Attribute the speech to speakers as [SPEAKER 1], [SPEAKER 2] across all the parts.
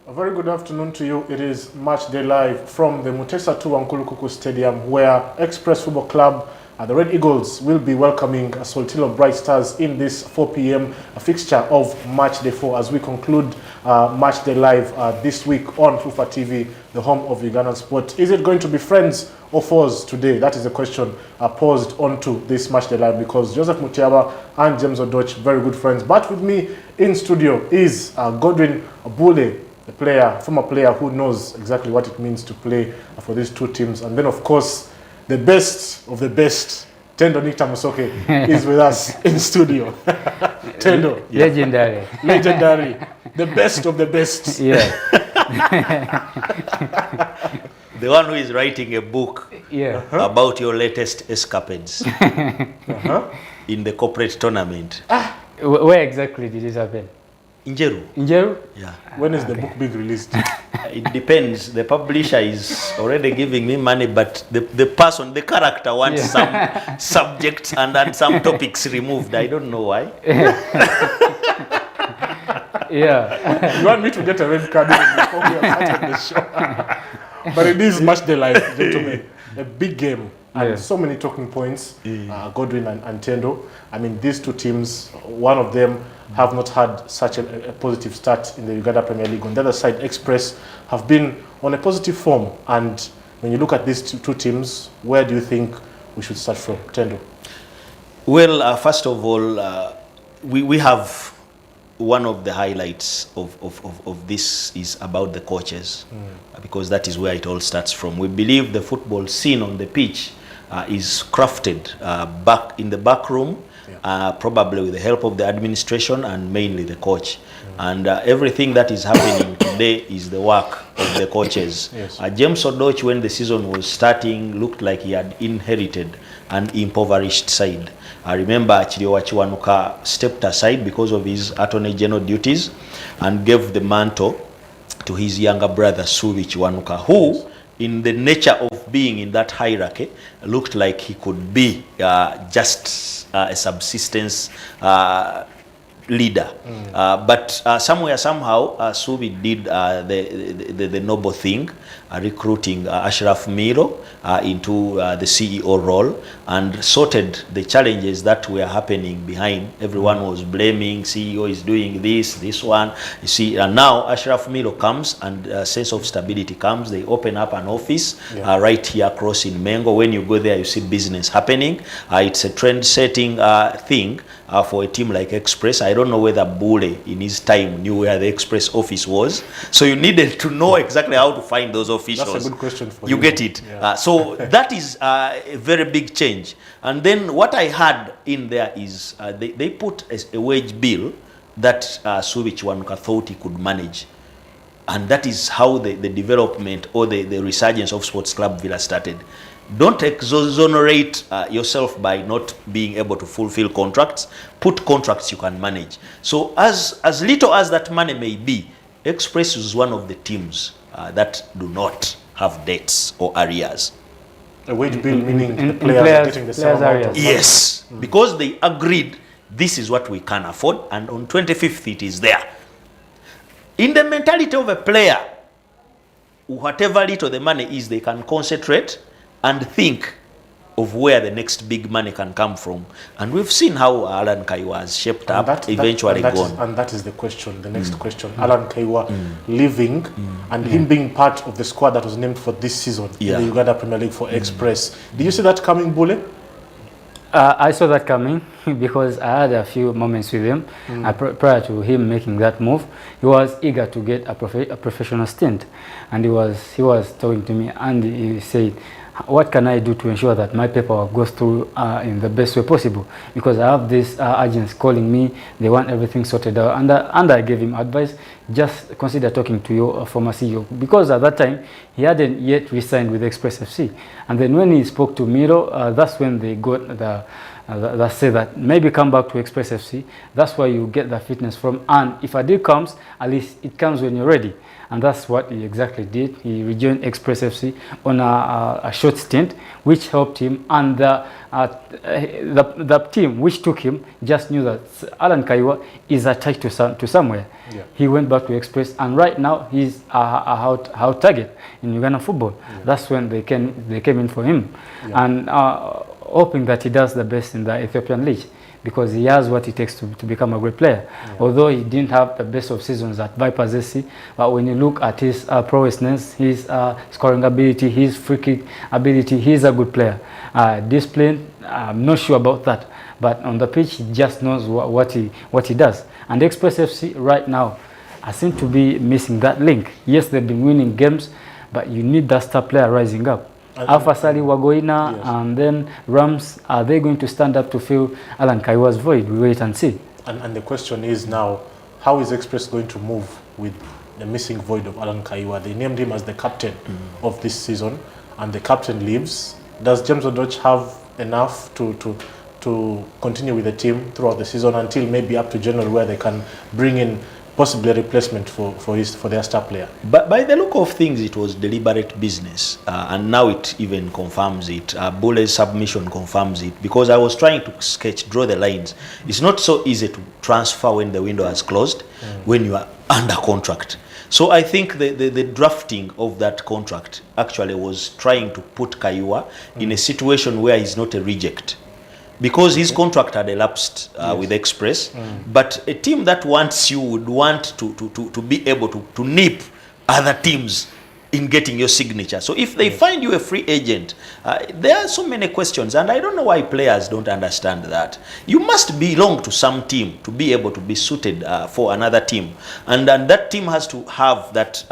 [SPEAKER 1] A very good afternoon to you. It is Match Day Live from the Mutesa II Nkulukuku Stadium, where Express Football Club, the Red Eagles, will be welcoming Soltilo Bright Stars in this 4 p.m. fixture of Match Day 4 as we conclude Match Day Live this week on Fufa TV, the home of Ugandan sport. Is it going to be friends or foes today? That is the question posed onto this Match Day Live, because Joseph Mutiaba and James Odoch, very good friends. But with me in studio is Godwin Bule, the player, former player who knows exactly what it means to play for these two teams. And then, of course, the best of the best, Tendo Nikta Musoke, is with us in studio. Tendo.
[SPEAKER 2] Yeah. Legendary.
[SPEAKER 1] Legendary. The best of the best.
[SPEAKER 2] Yeah.
[SPEAKER 3] The one who is writing a book about your latest escapades in the corporate tournament.
[SPEAKER 2] Where exactly did this happen?
[SPEAKER 3] In Jeru.
[SPEAKER 2] In Jeru?
[SPEAKER 3] Yeah.
[SPEAKER 1] When is the book being released?
[SPEAKER 3] It depends. The publisher is already giving me money, but the person, the character wants some subjects and some topics removed. I don't know why.
[SPEAKER 2] Yeah.
[SPEAKER 1] You want me to get a red card before we have started the show? But it is Match Day Live, gentlemen. A big game. And so many talking points, Godwin and Tendo. I mean, these two teams, one of them have not had such a positive start in the Uganda Premier League. On the other side, Express have been on a positive form. And when you look at these two teams, where do you think we should start from? Tendo.
[SPEAKER 3] Well, first of all, we have one of the highlights of this is about the coaches, because that is where it all starts from. We believe the football scene on the pitch is crafted back in the back room, probably with the help of the administration and mainly the coach. And everything that is happening today is the work of the coaches. James Odoch, when the season was starting, looked like he had inherited an impoverished side. I remember Chiriowa Chiwanuka stepped aside because of his Attorney General duties and gave the mantle to his younger brother, Suvi Chiwanuka, who, in the nature of being in that hierarchy, looked like he could be just a subsistence leader. But somewhere, somehow, Suvi did the noble thing, recruiting Ashraf Miro into the CEO role, and sorted the challenges that were happening behind. Everyone was blaming, CEO is doing this one. You see, now Ashraf Miro comes and a sense of stability comes. They open up an office right here across in Mengo. When you go there, you see business happening. It's a trend-setting thing for a team like Express. I don't know whether Bule in his time knew where the Express office was. So you needed to know exactly how to find those officials.
[SPEAKER 1] That's a good question for you.
[SPEAKER 3] You get it. So that is a very big change. And then what I had in there is they put a wage bill that Suvi Chiwanuka thought he could manage. And that is how the development or the resurgence of Sports Club Villa started. Don't exonerate yourself by not being able to fulfill contracts. Put contracts you can manage. So as little as that money may be, Express is one of the teams that do not have debts or arrears.
[SPEAKER 1] A wage bill meaning the players are getting the same amount of money.
[SPEAKER 3] Yes, because they agreed this is what we can afford, and on 25th it is there. In the mentality of a player, whatever little the money is, they can concentrate and think of where the next big money can come from. And we've seen how Alan Kaiwa has shaped up, eventually gone.
[SPEAKER 1] And that is the question, the next question. Alan Kaiwa leaving and him being part of the squad that was named for this season in the Uganda Premier League for Express. Did you see that coming, Bule?
[SPEAKER 2] I saw that coming because I had a few moments with him prior to him making that move. He was eager to get a professional stint, and he was talking to me, and he said, what can I do to ensure that my paperwork goes through in the best way possible? Because I have these agents calling me, they want everything sorted out. And I gave him advice, just consider talking to your former CEO. Because at that time, he hadn't yet re-signed with Express FC. And then when he spoke to Miro, that's when they got that say that maybe come back to Express FC. That's where you get the fitness from. And if a deal comes, at least it comes when you're ready. And that's what he exactly did. He rejoined Express FC on a short stint, which helped him. And the team which took him just knew that Alan Kaiwa is attached to somewhere. Yeah. He went back to Express, and right now he's a hot target in Uganda football. Yeah. That's when they came in for him, yeah. And hoping that he does the best in the Ethiopian League, because he has what it takes to become a great player. Yeah. Although he didn't have the best of seasons at Vipers SC, but when you look at his prowessness, his scoring ability, his free kick ability, he's a good player. Discipline, I'm not sure about that, but on the pitch he just knows what he does. And Express FC right now, I seem to be missing that link. Yes, they've been winning games, but you need that star player rising up. Alpha Sali Wagoina, yes. And then Rams, are they going to stand up to fill Alan Kaiwa's void? We wait and see. And
[SPEAKER 1] the question is now, how is Express going to move with the missing void of Alan Kaiwa? They named him as the captain of this season, and the captain leaves. Does James Odoch have enough to continue with the team throughout the season until maybe up to January, where they can bring in possibly a replacement for their star player?
[SPEAKER 3] But by the look of things, it was deliberate business, and now it even confirms it. Bule's submission confirms it, because I was trying to draw the lines. It's not so easy to transfer when the window has closed, when you are under contract. So I think the drafting of that contract actually was trying to put Kaiwa in a situation where he's not a reject, because his contract had elapsed with Express. But a team that wants you would want to be able to nip other teams in getting your signature. So if they find you a free agent, there are so many questions, and I don't know why players don't understand that. You must belong to some team to be able to be suited for another team, and that team has to have that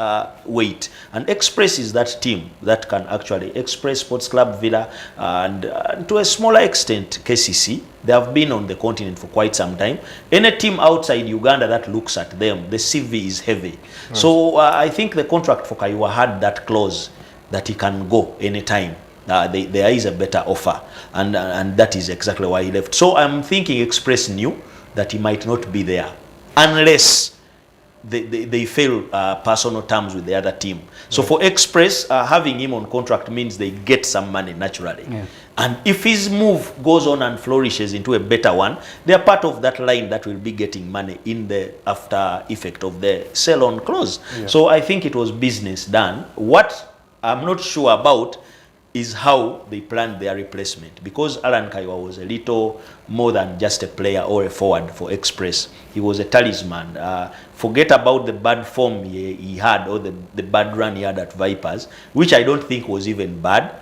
[SPEAKER 3] weight. And Express is that team that can actually, Express Sports Club Villa, and to a smaller extent KCC, they have been on the continent for quite some time. Any team outside Uganda that looks at them, the CV is heavy. Right. So I think the contract for Kaiwa had that clause that he can go anytime. There is a better offer, and that is exactly why he left. So I'm thinking Express knew that he might not be there unless they fail personal terms with the other team. So for Express, having him on contract means they get some money naturally. Yeah. And if his move goes on and flourishes into a better one, they are part of that line that will be getting money in the after effect of the sell-on clause. Yeah. So I think it was business done. What I'm not sure about is how they planned their replacement, because Alan Kaiwa was a little more than just a player or a forward for Express. He was a talisman. Forget about the bad form he had, or the bad run he had at Vipers, which I don't think was even bad.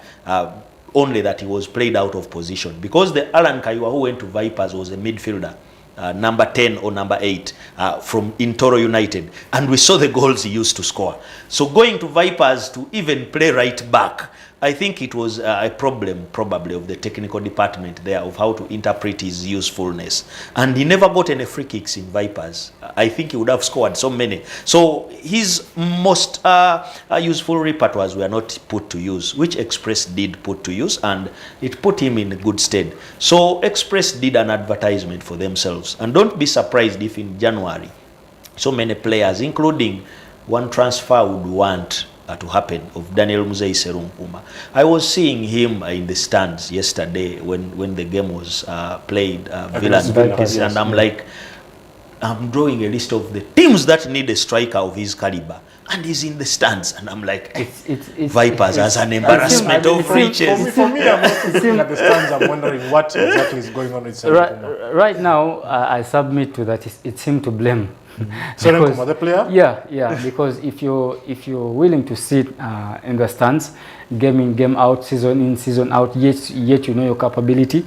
[SPEAKER 3] Only that he was played out of position, because the Alan Kaiwa who went to Vipers was a midfielder, number 10 or number 8 from Intoro United, and we saw the goals he used to score. So going to Vipers to even play right back, I think it was a problem probably of the technical department there of how to interpret his usefulness. And he never got any free kicks in Vipers. I think he would have scored so many. So his most useful repertoires were not put to use, which Express did put to use, and it put him in good stead. So Express did an advertisement for themselves. And don't be surprised if in January so many players, including one transfer, would want to happen, of Daniel Muzei Serunkuma. I was seeing him in the stands yesterday when the game was played, Villa and I'm like, I'm drawing a list of the teams that need a striker of his caliber, and he's in the stands, and I'm like, it's Vipers as an embarrassment of riches.
[SPEAKER 1] For me, I'm not looking at the stands. I'm wondering what exactly is going on with Serunkuma.
[SPEAKER 2] Right now, I submit to that it's him to blame.
[SPEAKER 1] Serunkuma, the player?
[SPEAKER 2] Yeah, because if you're willing to sit in the stands, game in, game out, season in, season out, yet you know your capability,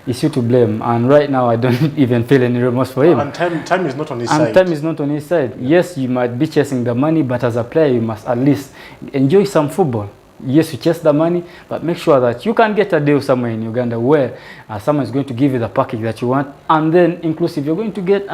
[SPEAKER 2] it's you to blame. And right now I don't even feel any remorse for him.
[SPEAKER 1] And time is not on his side.
[SPEAKER 2] And time is not on his side. Yes, you might be chasing the money, but as a player you must at least enjoy some football. Yes, you chase the money, but make sure that you can get a deal somewhere in Uganda where someone is going to give you the package that you want, and then inclusive you're going to get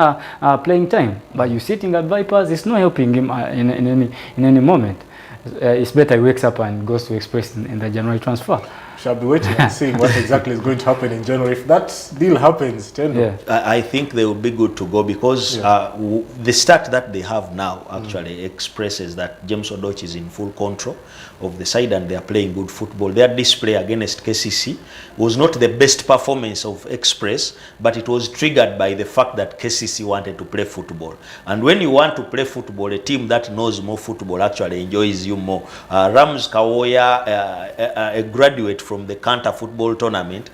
[SPEAKER 2] playing time. But you sitting at Vipers, it's not helping him in any moment. It's better he wakes up and goes to Express in the January transfer.
[SPEAKER 1] Shall be waiting and seeing what exactly is going to happen in January. If that deal happens, Tendo.
[SPEAKER 3] I think they will be good to go because the start that they have now actually expresses that James Odoch is in full control of the side and they are playing good football. Their display against KCC was not the best performance of Express, but it was triggered by the fact that KCC wanted to play football. And when you want to play football, a team that knows more football actually enjoys you more. Rams Kawoya, a graduate from the Kanta football tournament,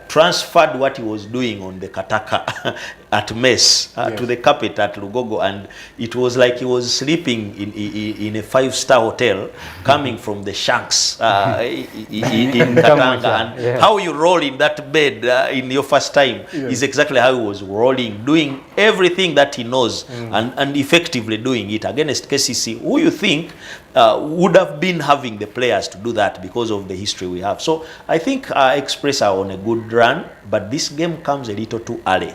[SPEAKER 3] transferred what he was doing on the Kataka at Mess to the carpet at Lugogo, and it was like he was sleeping in a 5-star hotel coming from the Shanks in Katanga. And how you roll in that bed in your first time is exactly how he was rolling, doing everything that he knows and effectively doing it against KCC, who you think would have been having the players to do that because of the history we have. So I think Express are on a good run, but this game comes a little too early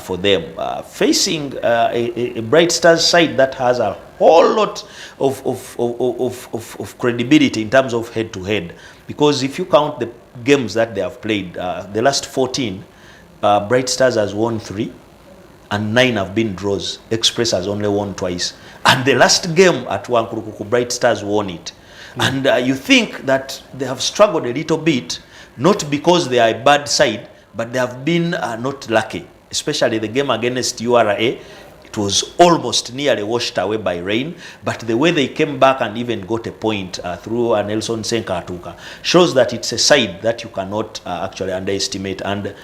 [SPEAKER 3] for them, facing a Bright Stars side that has a whole lot of credibility in terms of head-to-head. Because if you count the games that they have played, the last 14, Bright Stars has won 3 and 9 have been draws. Express has only won twice. And the last game at Wankurukuku, Bright Stars won it. And you think that they have struggled a little bit, not because they are a bad side, but they have been not lucky. Especially the game against URA, it was almost nearly washed away by rain, but the way they came back and even got a point through Nelson Senkatuka shows that it's a side that you cannot actually underestimate. And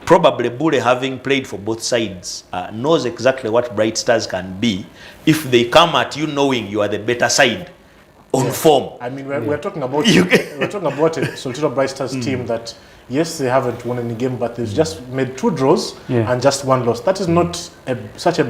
[SPEAKER 3] probably Bure, having played for both sides, knows exactly what Bright Stars can be if they come at you knowing you are the better side on form.
[SPEAKER 1] I mean, we're talking about we're talking about a Soltilo Bright Stars team that, yes, they haven't won any game, but they've just made 2 draws and just 1 loss. That is not such a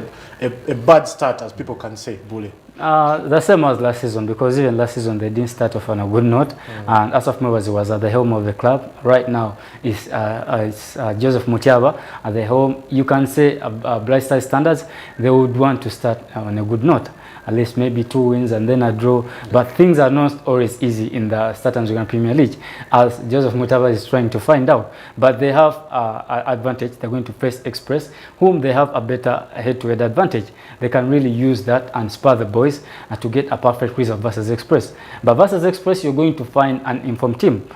[SPEAKER 1] bad start as people can say, Bule.
[SPEAKER 2] The same as last season, because even last season they didn't start off on a good note. And Asaf Mewaz was at the helm of the club. Right now it's Joseph Mutiaba at the helm. You can say Bright Star standards, they would want to start on a good note. At least maybe 2 wins and then a draw. But things are not always easy in the StarTimes Uganda Premier League, as Joseph Mutaba is trying to find out. But they have an advantage. They're going to face Express, whom they have a better head-to-head advantage. They can really use that and spur the boys to get a perfect result versus Express. But versus Express, you're going to find an informed team.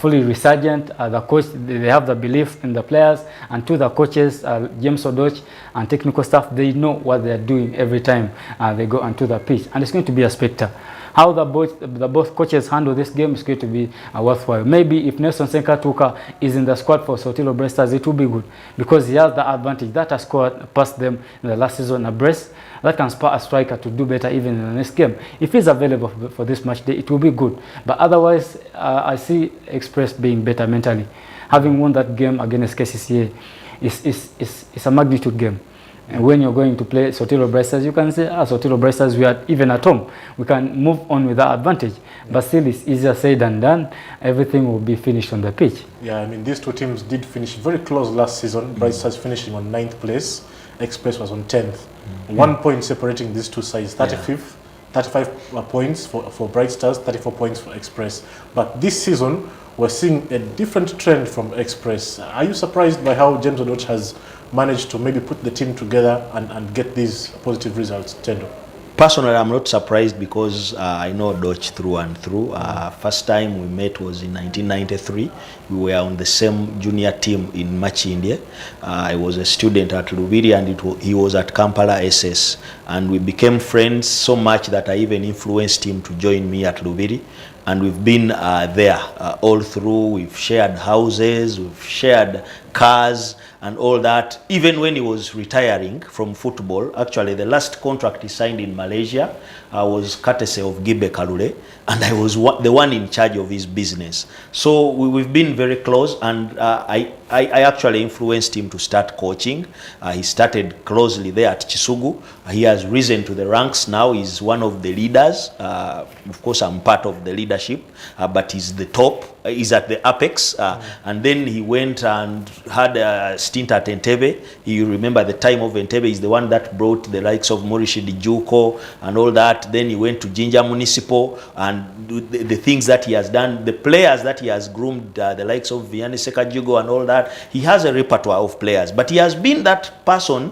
[SPEAKER 2] Fully resurgent. The coach, they have the belief in the players, and to the coaches, James Odoch and technical staff, they know what they're doing every time they go onto the pitch, and it's going to be a spectacle. How the both coaches handle this game is going to be worthwhile. Maybe if Nelson Senkatuka is in the squad for Soltilo Bright Stars, it will be good because he has the advantage that has scored past them in the last season a brace. That can spur a striker to do better even in the next game. If he's available for this match day, it will be good. But otherwise, I see Express being better mentally. Having won that game against KCCA is a magnitude game. And when you're going to play Soltilo Bright Stars, you can say, Soltilo Bright Stars, we are even at home. We can move on with that advantage. But still, it's easier said than done. Everything will be finished on the pitch.
[SPEAKER 1] Yeah, I mean, these 2 teams did finish very close last season. Bright Stars finishing on 9th place. Express was on 10th. 1 point separating these 2 sides. 35th, 35 points for Bright Stars, 34 points for Express. But this season, we're seeing a different trend from Express. Are you surprised by how James Odoch has managed to maybe put the team together and get these positive results, Tendo?
[SPEAKER 3] Personally, I'm not surprised because I know Odoch through and through. First time we met was in 1993. We were on the same junior team in Machindye. I was a student at Lubiri and he was at Kampala SS. And we became friends so much that I even influenced him to join me at Lubiri. And we've been there all through. We've shared houses, we've shared cars and all that. Even when he was retiring from football, actually the last contract he signed in Malaysia was courtesy of Gibe Kalule, and I was the one in charge of his business. So we've been very close, and I actually influenced him to start coaching. He started closely there at Chisugu. He has risen to the ranks now. He's one of the leaders. Of course, I'm part of the leadership, but he's the top. is at the apex, and then he went and had a stint at Entebbe. You remember the time of Entebbe is the one that brought the likes of Morishi Dijuko and all that. Then he went to Jinja Municipal, and the things that he has done, the players that he has groomed, the likes of Vianney Sekajugo and all that. He has a repertoire of players, but he has been that person.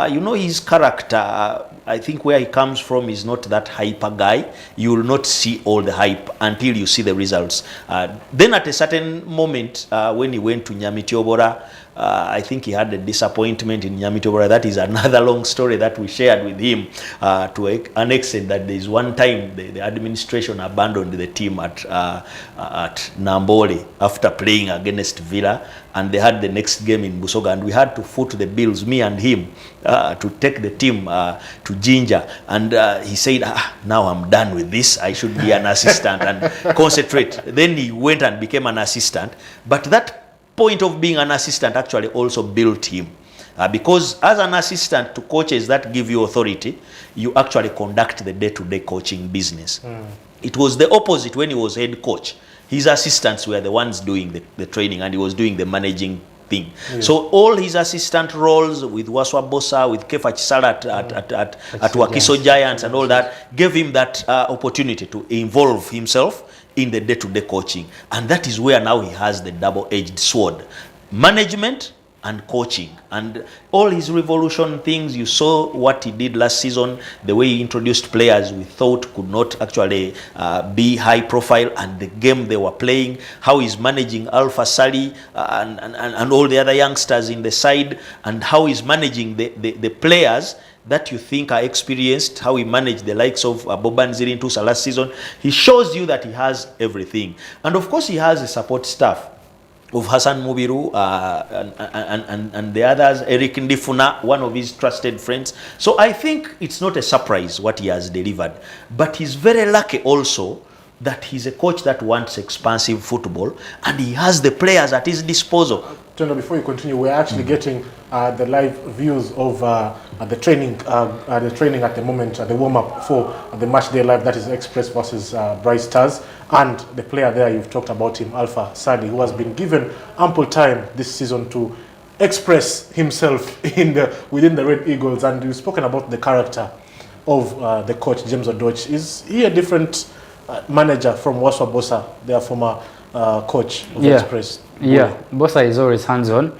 [SPEAKER 3] You know, his character, I think where he comes from is not that hyper guy. You will not see all the hype until you see the results. Then at a certain moment, when he went to Nyamitiobora, I think he had a disappointment in Nyamitiobora. That is another long story that we shared with him, to an extent that there is one time the administration abandoned the team at Nambole after playing against Villa, and they had the next game in Busoga, and we had to foot the bills, me and him, to take the team to Jinja. And he said, now I'm done with this, I should be an assistant and concentrate. Then he went and became an assistant, but that point of being an assistant actually also built him, because as an assistant to coaches that give you authority, you actually conduct the day-to-day coaching business. It was the opposite when he was head coach. His assistants were the ones doing the training, and he was doing the managing thing. Yeah. So all his assistant roles with Waswa Bosa, with Kefa Chisala at Wakiso Giants and all that, gave him that opportunity to involve himself in the day-to-day coaching. And that is where now he has the double-edged sword. Management and coaching. And all his revolution things, you saw what he did last season, the way he introduced players we thought could not actually be high profile, and the game they were playing, how he's managing Alpha Sali and all the other youngsters in the side, and how he's managing the players that you think are experienced, how he managed the likes of Boban Zirintusa last season. He shows you that he has everything. And of course he has a support staff of Hassan Mubiru and the others, Eric Ndifuna, one of his trusted friends. So I think it's not a surprise what he has delivered. But he's very lucky also that he's a coach that wants expansive football, and he has the players at his disposal.
[SPEAKER 1] Tendo, before you continue, we're actually getting the live views of the training at the moment, the warm-up for the match day live, that is Express versus Bright Stars. And the player there, you've talked about him, Alpha Sadi, who has been given ample time this season to express himself within the Red Eagles. And you've spoken about the character of the coach, James Odoch. Is he a different manager from Waswa Bosa, their former coach of Express?
[SPEAKER 2] Yeah, Bosa is always hands-on.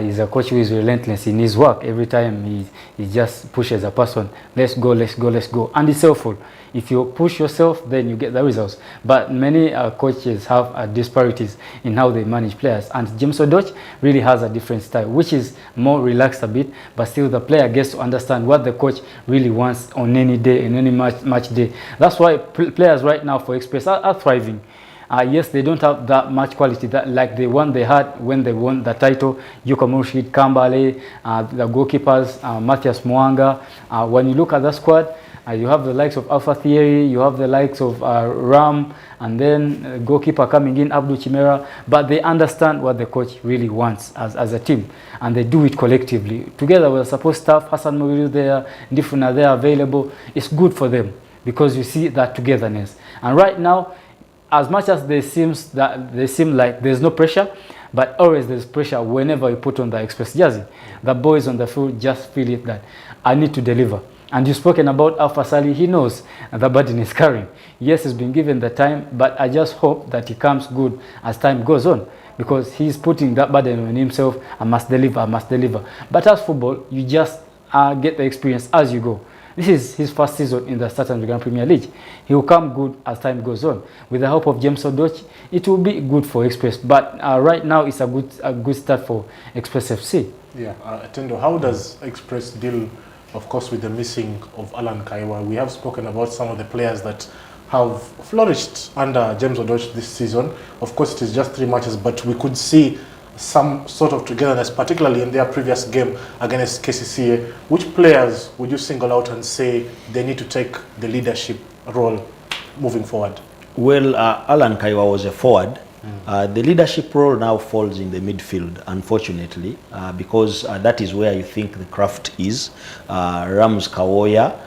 [SPEAKER 2] He's a coach who is relentless in his work. Every time he just pushes a person, let's go, let's go, let's go. And it's helpful. If you push yourself, then you get the results. But many coaches have disparities in how they manage players. And James Odoch really has a different style, which is more relaxed a bit, but still the player gets to understand what the coach really wants on any day, in any match day. That's why players right now for Express are thriving. Yes, they don't have that much quality like the one they had when they won the title. Yuka Murshid, Kambale, the goalkeepers, Matthias Mwanga. When you look at the squad, you have the likes of Alpha Theory, you have the likes of Ram, and then goalkeeper coming in, Abdul Chimera. But they understand what the coach really wants as a team, and they do it collectively. Together with the support staff, Hassan Mubiru there, Ndifuna there available. It's good for them because you see that togetherness. And right now, as much as they seem like there's no pressure, but always there's pressure whenever you put on the Express jersey. The boys on the field just feel it that I need to deliver. And you've spoken about Alpha Sali. He knows the burden is carrying. Yes, he's been given the time, but I just hope that he comes good as time goes on, because he's putting that burden on himself. I must deliver, I must deliver. But as football, you just get the experience as you go. This is his first season in the StarTimes Grand Premier League. He will come good as time goes on. With the help of James Odoch, it will be good for Express. But right now, it's a good start for Express FC.
[SPEAKER 1] Yeah, Tendo, how does Express deal, of course, with the missing of Alan Kaiwa? We have spoken about some of the players that have flourished under James Odoch this season. Of course, it is just 3 matches, but we could see some sort of togetherness, particularly in their previous game against KCCA. Which players would you single out and say they need to take the leadership role moving forward? Well,
[SPEAKER 3] Alan Kaiwa was a forward. The leadership role now falls in the midfield, unfortunately, because that is where you think the craft is. Rams Kawoya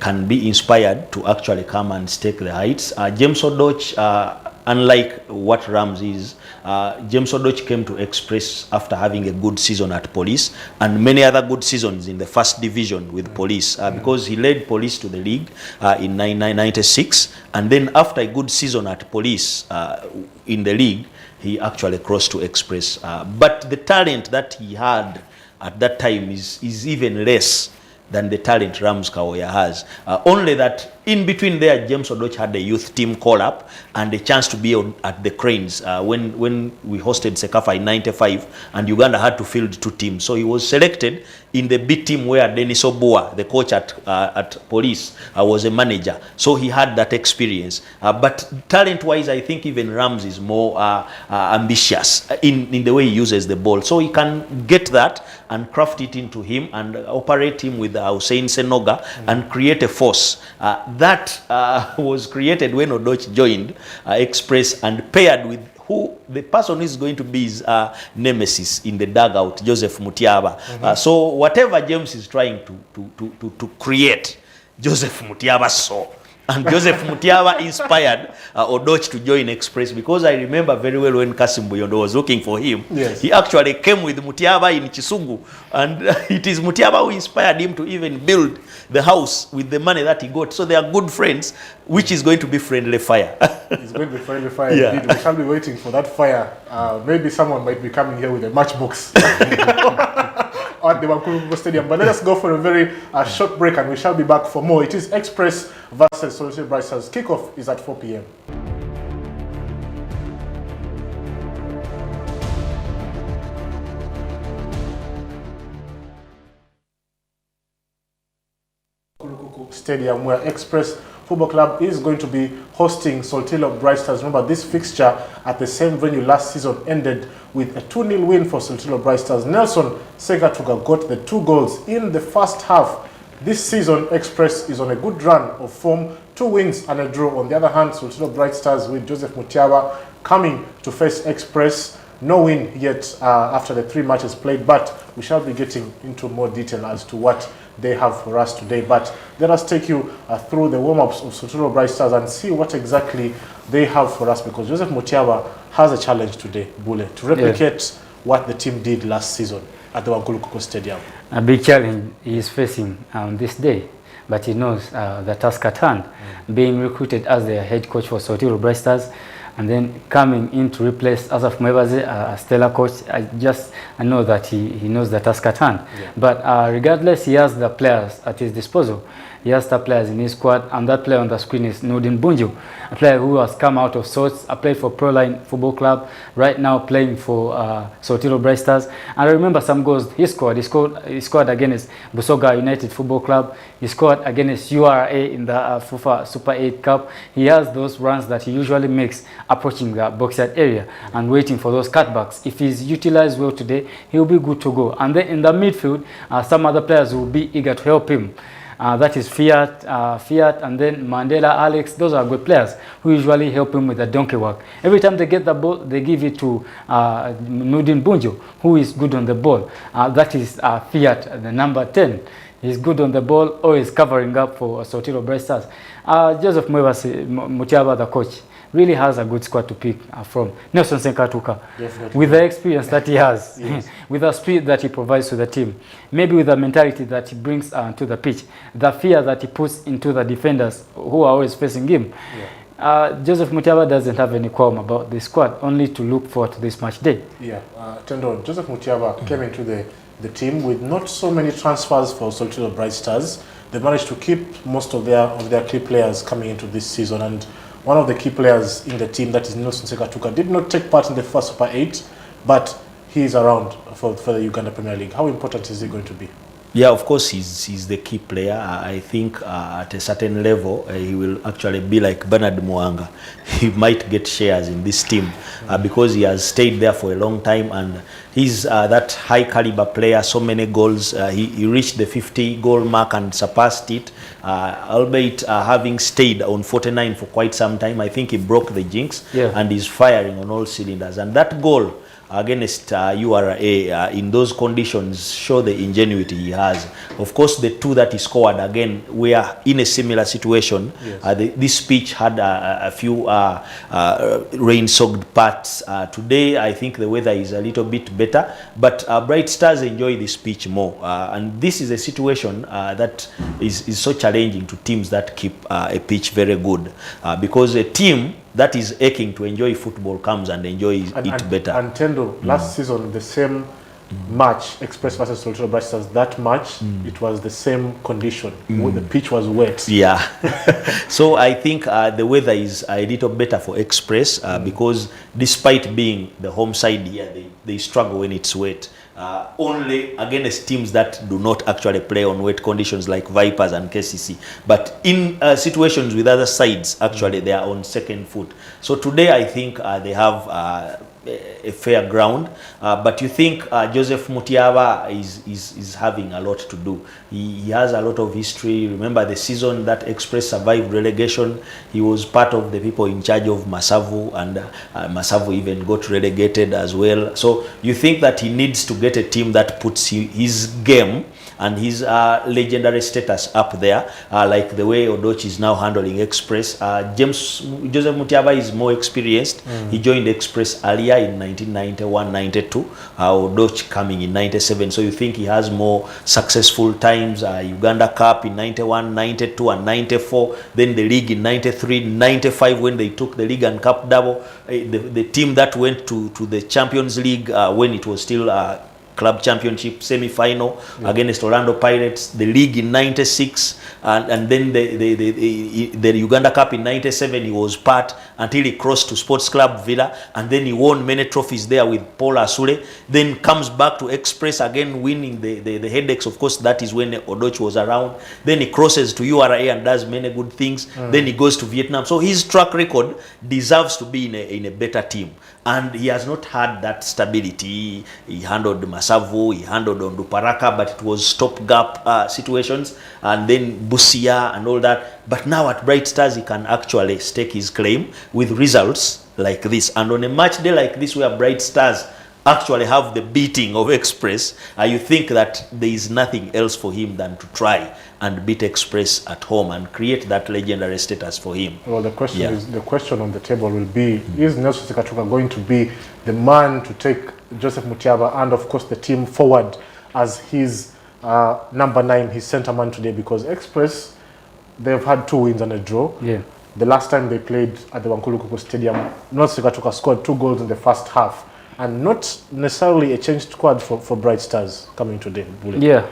[SPEAKER 3] can be inspired to actually come and stake the heights. James Odoch unlike what Rams is, James Odoch came to Express after having a good season at Police and many other good seasons in the first division with Police, because he led Police to the league in 1996, and then after a good season at Police in the league, he actually crossed to Express. But the talent that he had at that time is even less than the talent Rams Kawoya has. Only that in between there, James Odoch had a youth team call up and a chance to be at the Cranes when we hosted Sekafa in 95, and Uganda had to field 2 teams. So he was selected in the B team where Dennis Obua, the coach at Police, was a manager. So he had that experience. But talent-wise, I think even Rams is more ambitious in the way he uses the ball. So he can get that and craft it into him and operate him with Hussein Senoga and create a force. That was created when Odoch joined Express and paired with who the person who is going to be his nemesis in the dugout, Joseph Mutiaba. So whatever James is trying to create, Joseph Mutiaba saw. And Joseph Mutiaba inspired Odoch to join Express, because I remember very well when Kasim Buyondo was looking for him. Yes. He actually came with Mutiaba in Chisugu, and it is Mutiaba who inspired him to even build the house with the money that he got. So they are good friends, which is going to be friendly fire.
[SPEAKER 1] It's going to be friendly fire. Yeah. Indeed. We shall be waiting for that fire. Maybe someone might be coming here with a matchbox. At the Wankulukuku Stadium. But let us go for a very short break, and we shall be back for more. It is Express versus Soltilo Bright Stars. Kickoff is at 4 p.m. Stadium, where Express Football Club is going to be hosting Soltilo Bright Stars. Remember, this fixture at the same venue last season ended with a 2-0 win for Soltilo Bright Stars. Nelson Segatuga got the 2 goals in the first half. This season, Express is on a good run of form, 2 wins and a draw. On the other hand, Soltilo Bright Stars with Joseph Mutiaba coming to face Express. No win yet after the 3 matches played, but we shall be getting into more detail as to what they have for us today. But let us take you through the warm-ups of Soltilo Bright Stars and see what exactly they have for us, because Joseph Mutiaba has a challenge today, Bule, to replicate what the team did last season at the Wankulukuku Stadium.
[SPEAKER 2] A big challenge he is facing on this day, but he knows the task at hand. Being recruited as the head coach for Soltilo Bright Stars, and then coming in to replace Asaf Mwebaze, a stellar coach, I know that he knows the task at hand. Yeah. But regardless, he has the players at his disposal. He has the players in his squad, and that player on the screen is Nudin Bunju, a player who has come out of sorts, played for Proline Football Club, right now playing for Soltilo Bright Stars. And I remember some goals he scored. He scored against Busoga United Football Club. He scored against URA in the FIFA Super 8 Cup. He has those runs that he usually makes approaching the boxyard area and waiting for those cutbacks. If he's utilized well today, he'll be good to go. And then in the midfield, some other players will be eager to help him. That is Fiat, and then Mandela, Alex. Those are good players who usually help him with the donkey work. Every time they get the ball, they give it to Nudin Bunjo, who is good on the ball. That is Fiat, the number 10. He's good on the ball, always covering up for Soltilo Bright Stars. Joseph Mutiaba, the coach, really has a good squad to pick from. Nelson Senkatuka, with the experience that he has, yes. With the speed that he provides to the team, maybe with the mentality that he brings to the pitch, the fear that he puts into the defenders who are always facing him. Yeah. Joseph Mutiaba doesn't have any qualm about the squad, only to look forward to this match day. Yeah,
[SPEAKER 1] Tendon, Joseph Mutiaba came into the team with not so many transfers for Soltilo Bright Stars. They managed to keep most of their key players coming into this season, and one of the key players in the team, that is Nelson Segatuka, did not take part in the first Super 8, but he is around for the Uganda Premier League. How important is he going to be?
[SPEAKER 3] Yeah, of course, he's the key player. I think at a certain level, he will actually be like Bernard Mwanga. He might get shares in this team because he has stayed there for a long time, and he's that high caliber player, so many goals. He reached the 50 goal mark and surpassed it, albeit having stayed on 49 for quite some time. I think he broke the jinx, and he's firing on all cylinders. And that goal against URA in those conditions show the ingenuity he has. Of course, the two that he scored, again, we are in a similar situation. Yes. This pitch had a few rain-soaked parts. Today, I think the weather is a little bit better, but Bright Stars enjoy this pitch more. And this is a situation that is so challenging to teams that keep a pitch very good, because a team that is aching to enjoy football comes and enjoys it better.
[SPEAKER 1] And Tendo, last season, the same match, Express versus Soltilo Bright Stars, that match, it was the same condition. The pitch was wet.
[SPEAKER 3] Yeah. So I think the weather is a little better for Express because despite being the home side here, they struggle when it's wet. Only against teams that do not actually play on wet conditions like Vipers and KCC. But in situations with other sides, actually they are on second foot. So today I think they have a fair ground, but you think Joseph Mutiaba is having a lot to do. He has a lot of history. Remember the season that Express survived relegation, he was part of the people in charge of Masavu, and Masavu even got relegated as well. So you think that he needs to get a team that puts his game and his legendary status up there, like the way Odoch is now handling Express. Joseph Mutiaba is more experienced. He joined Express earlier in 1991-92, Odoch coming in 97. So you think he has more successful times, Uganda Cup in 91, 92 and 94, then the league in 93, 95 when they took the league and cup double, the team that went to the Champions League when it was still club championship semi-final against Orlando Pirates, the league in 96, and then the Uganda Cup in 97. He was part until he crossed to Sports Club Villa, and then he won many trophies there with Paul Asule. Then comes back to Express again, winning the headaches. Of course, that is when Odoch was around. Then he crosses to URA and does many good things. Then he goes to Vietnam. So his track record deserves to be in a better team. And he has not had that stability. He handled Masavu, he handled Onduparaka, but it was stopgap situations, and then Busia and all that. But now at Bright Stars, he can actually stake his claim with results like this. And on a match day like this, where Bright Stars actually have the beating of Express, you think that there is nothing else for him than to try and beat Express at home and create that legendary status for him.
[SPEAKER 1] Well, the question on the table will be, is Nelson Sekatuka going to be the man to take Joseph Mutiaba and of course the team forward as his number 9, his center man today? Because Express, they've had 2 wins and a draw.
[SPEAKER 2] Yeah.
[SPEAKER 1] The last time they played at the Wankulukuku Stadium, Nelson Sekatuka scored 2 goals in the first half, and not necessarily a changed squad for Bright Stars coming today.
[SPEAKER 2] Yeah,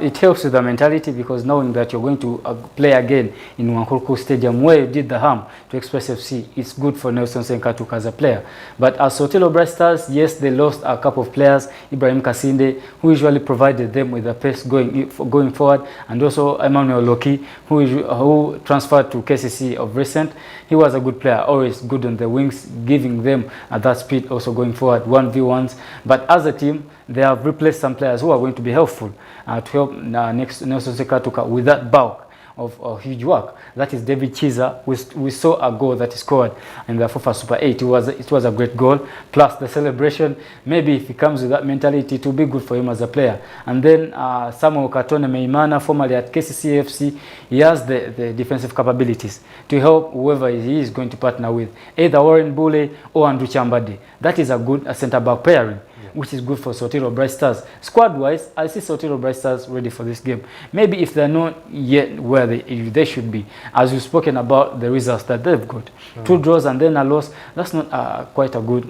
[SPEAKER 2] it helps with the mentality, because knowing that you're going to play again in Wankulukuku Stadium where you did the harm to Express FC, it's good for Nelson Senkatuka as a player. But as Soltilo Bright Stars, yes, they lost a couple of players, Ibrahim Kasinde, who usually provided them with the pace going forward, and also Emmanuel Loki, who transferred to KCC of recent. He was a good player, always good on the wings, giving them that speed also going forward. 1v1s, but as a team they have replaced some players who are going to be helpful to help Nelson Sekatuka with that bulk of huge work. That is David Chiza. We saw a goal that he scored in the FIFA Super 8. It was a great goal, plus the celebration. Maybe if he comes with that mentality, it will be good for him as a player. And then Samuel Katone Meimana, formerly at KCCFC, he has the defensive capabilities to help whoever he is going to partner with, either Warren Bule or Andrew Chambade. That is a good centre-back pairing, which is good for Soltilo Bright Stars. Squad-wise, I see Soltilo Bright Stars ready for this game. Maybe if they're not yet where they should be, as you've spoken about the results that they've got. 2 draws and then a loss, that's not quite a good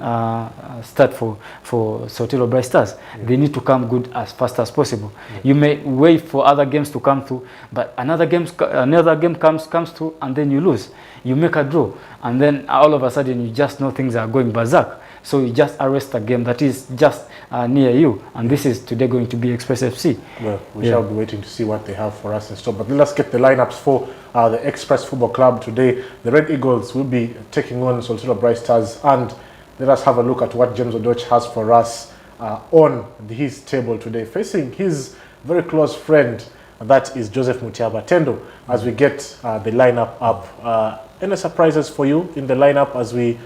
[SPEAKER 2] start for Soltilo Bright Stars. They need to come good as fast as possible. You may wait for other games to come through, but another game comes through and then you lose. You make a draw, and then all of a sudden you just know things are going berserk. So you just arrest a game that is just near you, and this is today going to be Express FC. Well,
[SPEAKER 1] we shall be waiting to see what they have for us in store. But let's get the lineups for the Express Football Club today. The Red Eagles will be taking on Soltilo Bright Stars, and let us have a look at what James Odoch has for us on his table today, facing his very close friend, that is Joseph Mutiaba. Tendo, as we get the lineup up, any surprises for you in the lineup as we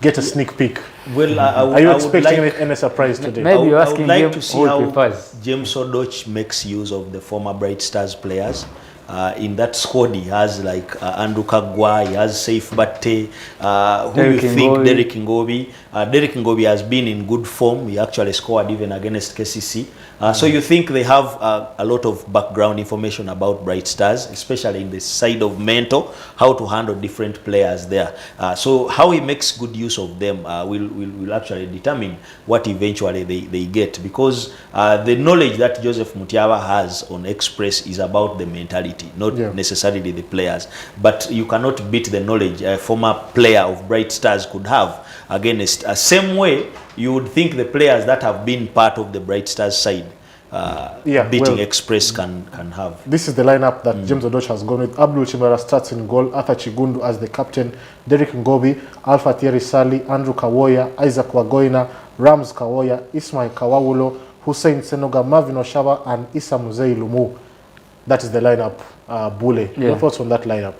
[SPEAKER 1] get a sneak peek?
[SPEAKER 3] Well,
[SPEAKER 1] Are you
[SPEAKER 3] I would
[SPEAKER 1] expecting
[SPEAKER 3] like,
[SPEAKER 1] any surprise today?
[SPEAKER 2] Maybe you're
[SPEAKER 3] I would
[SPEAKER 2] asking
[SPEAKER 3] like
[SPEAKER 2] him
[SPEAKER 3] to see
[SPEAKER 2] who
[SPEAKER 3] how
[SPEAKER 2] he prefers.
[SPEAKER 3] James Odoch makes use of the former Bright Stars players. In that squad, he has like Andrew Kagwa, he has Saif Batte, who
[SPEAKER 2] Derek
[SPEAKER 3] you think
[SPEAKER 2] Ngobi.
[SPEAKER 3] Derek Ngobi. Derek Ngobi has been in good form. He actually scored even against KCC. So you think they have a lot of background information about Bright Stars, especially in the side of mental, how to handle different players there. So how he makes good use of them will actually determine what eventually they get, because the knowledge that Joseph Mutiaba has on Express is about the mentality, not necessarily the players. But you cannot beat the knowledge a former player of Bright Stars could have against. Same way you would think the players that have been part of the Bright Stars side beating Express can have.
[SPEAKER 1] This is the lineup that James Odoch has gone with. Abdul Chimera starts in goal, Arthur Chigundu as the captain, Derek Ngobi, Alpha Thierry Sali, Andrew Kawoya, Isaac Wagoina, Rams Kawoya, Ismail Kawawulo, Hussein Senoga, Marvin Oshaba, and Issa Muzei Lumu. That is the lineup, Bule. Your thoughts on that lineup?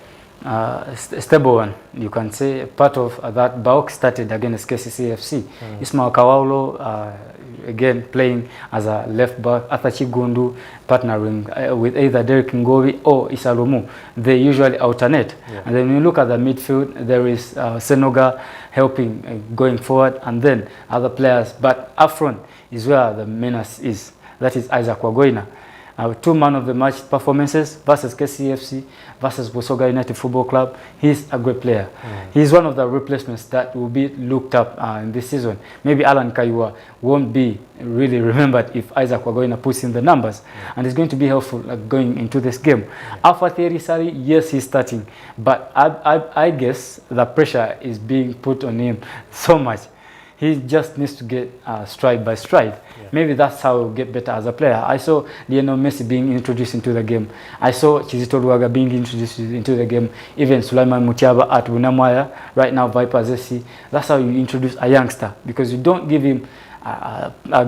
[SPEAKER 2] Stable one, you can say. Part of that bulk started against KCCFC. Ismail Kawaulo, again playing as a left back, Arthur Chigundu partnering with either Derek Ngobi or Issa Lumu. They usually alternate. And then when you look at the midfield, there is Senoga helping going forward, and then other players. But up front is where the menace is. That is Isaac Wagoina. 2 man of the match performances versus KCFC versus Busoga United Football Club. He's a great player. He's one of the replacements that will be looked up in this season. Maybe Alan Kaiwa won't be really remembered if Isaac Wagoina puts in the numbers, and it's going to be helpful going into this game. Alpha Thierry Sari, yes, he's starting, but I guess the pressure is being put on him so much. He just needs to get stride by stride. Maybe that's how he'll get better as a player. I saw Lionel Messi being introduced into the game. I saw Chizito Luaga being introduced into the game. Even Sulaiman Mutiaba at Bunamwaya, right now Vipers SC. That's how you introduce a youngster, because you don't give him